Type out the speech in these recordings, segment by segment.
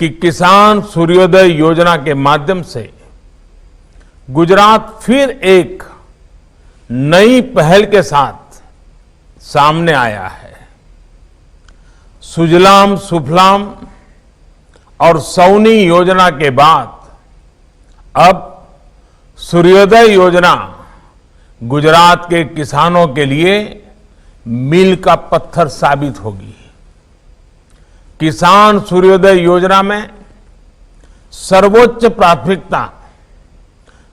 कि किसान सूर्योदय योजना के माध्यम से गुजरात फिर एक नई पहल के साथ सामने आया है। सुजलाम सुफलाम और सौनी योजना के बाद अब सूर्योदय योजना गुजरात के किसानों के लिए मील का पत्थर साबित होगी। किसान सूर्योदय योजना में सर्वोच्च प्राथमिकता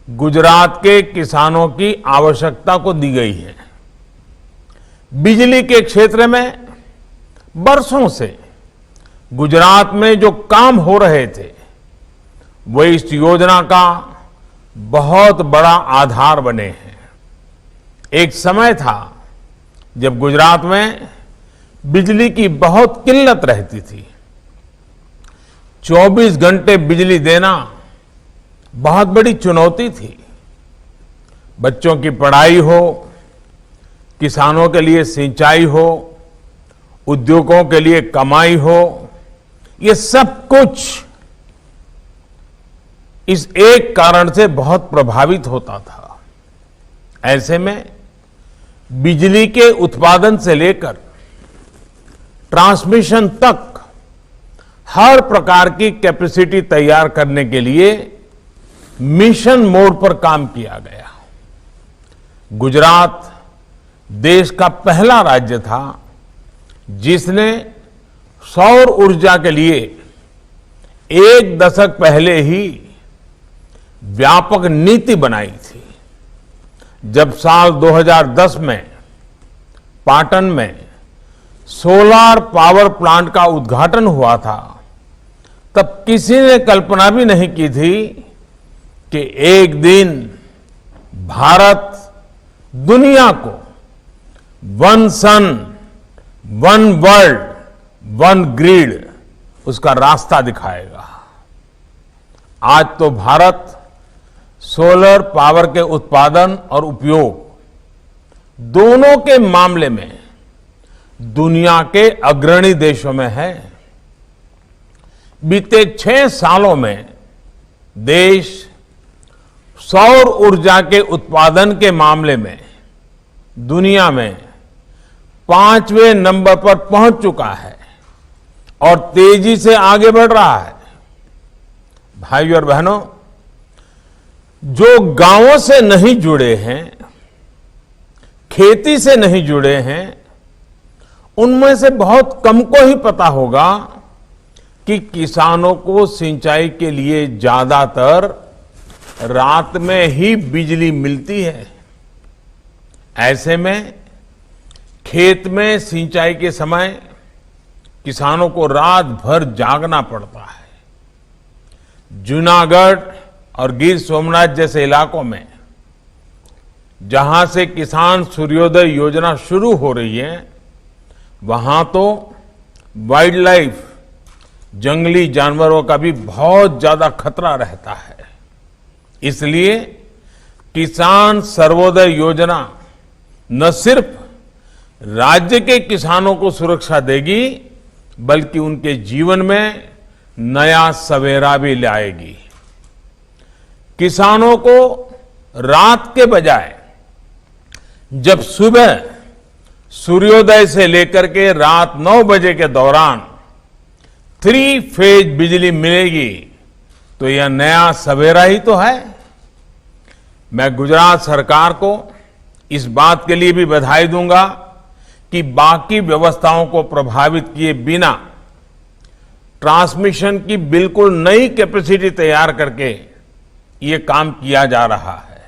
गुजरात के किसानों की आवश्यकता को दी गई है। बिजली के क्षेत्र में बरसों से गुजरात में जो काम हो रहे थे वो इस योजना का बहुत बड़ा आधार बने हैं। एक समय था जब गुजरात में बिजली की बहुत किल्लत रहती थी। 24 घंटे बिजली देना बहुत बड़ी चुनौती थी। बच्चों की पढ़ाई हो, किसानों के लिए सिंचाई हो, उद्योगों के लिए कमाई हो, ये सब कुछ इस एक कारण से बहुत प्रभावित होता था। ऐसे में बिजली के उत्पादन से लेकर ट्रांसमिशन तक हर प्रकार की कैपेसिटी तैयार करने के लिए मिशन मोड पर काम किया गया। गुजरात देश का पहला राज्य था जिसने सौर ऊर्जा के लिए एक दशक पहले ही व्यापक नीति बनाई थी। जब साल 2010 में पाटन में सोलार पावर प्लांट का उद्घाटन हुआ था, तब किसी ने कल्पना भी नहीं की थी कि एक दिन भारत दुनिया को वन सन, वन वर्ल्ड, वन ग्रिड उसका रास्ता दिखाएगा। आज तो भारत सोलर पावर के उत्पादन और उपयोग दोनों के मामले में दुनिया के अग्रणी देशों में है। बीते 6 सालों में देश सौर ऊर्जा के उत्पादन के मामले में दुनिया में 5वें नंबर पर पहुंच चुका है और तेजी से आगे बढ़ रहा है। भाइयों और बहनों, जो गांवों से नहीं जुड़े हैं, खेती से नहीं जुड़े हैं, उनमें से बहुत कम को ही पता होगा कि किसानों को सिंचाई के लिए ज्यादातर रात में ही बिजली मिलती है। ऐसे में खेत में सिंचाई के समय किसानों को रात भर जागना पड़ता है। जूनागढ़ और गिर सोमनाथ जैसे इलाकों में जहां से किसान सूर्योदय योजना शुरू हो रही है, वहां तो वाइल्ड लाइफ, जंगली जानवरों का भी बहुत ज्यादा खतरा रहता है। इसलिए किसान सर्वोदय योजना न सिर्फ राज्य के किसानों को सुरक्षा देगी, बल्कि उनके जीवन में नया सवेरा भी लाएगी। किसानों को रात के बजाय जब सुबह सूर्योदय से लेकर के रात 9 बजे के दौरान 3 फेज बिजली मिलेगी, तो यह नया सवेरा ही तो है। मैं गुजरात सरकार को इस बात के लिए भी बधाई दूंगा कि बाकी व्यवस्थाओं को प्रभावित किए बिना ट्रांसमिशन की बिल्कुल नई कैपेसिटी तैयार करके ये काम किया जा रहा है।